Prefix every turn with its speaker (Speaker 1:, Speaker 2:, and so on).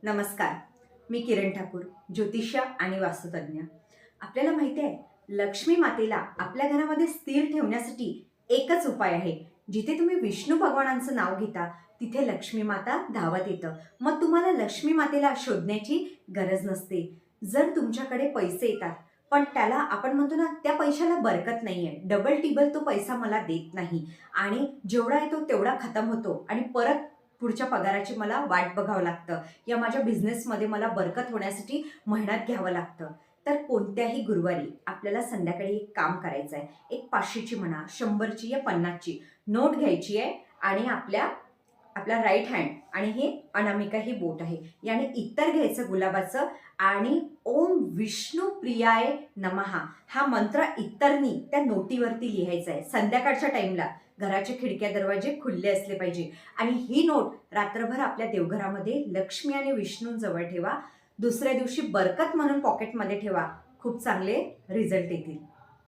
Speaker 1: नमस्कार. मी किरण ठाकूर, ज्योतिष्य आणि वास्तुतज्ञ. आपल्याला माहिती आहे, लक्ष्मी मातेला आपल्या घरामध्ये स्थिर ठेवण्यासाठी एकच उपाय आहे. जिथे तुम्ही विष्णू भगवानांचं नाव घेता, तिथे लक्ष्मी माता धावत येतं. मग तुम्हाला लक्ष्मी मातेला शोधण्याची गरज नसते. जर तुमच्याकडे पैसे येतात, पण त्याला आपण म्हणतो ना, त्या पैशाला बरकत नाहीये. डबल टिबल तो पैसा मला देत नाही आणि जेवढा येतो तेवढा खतम होतो आणि परत पुढच्या पगाराची मला वाट बघावं लागतं. या माझ्या बिझनेसमध्ये मला बरकत होण्यासाठी मेहनत घ्यावं लागतं. तर कोणत्याही गुरुवारी आपल्याला संध्याकाळी एक काम करायचं आहे. एक 500ची म्हणा, 100ची या 50ची नोट घ्यायची आहे आणि आपला राईट हँड आणि हे अनामिका ही बोट आहे. याने इतर घ्यायचं गुलाबाचं आणि ओम विष्णू प्रियाय नमः हा मंत्र इतरनी त्या नोटीवरती लिहायचा आहे. संध्याकाळच्या टाईमला घराचे खिडक्या दरवाजे खुल्ले असले पाहिजे आणि ही नोट रात्रभर आपल्या देवघरामध्ये लक्ष्मी आणि विष्णूंजवळ ठेवा. दुसऱ्या दिवशी बरकत म्हणून पॉकेटमध्ये ठेवा. खूप चांगले रिझल्ट येतील.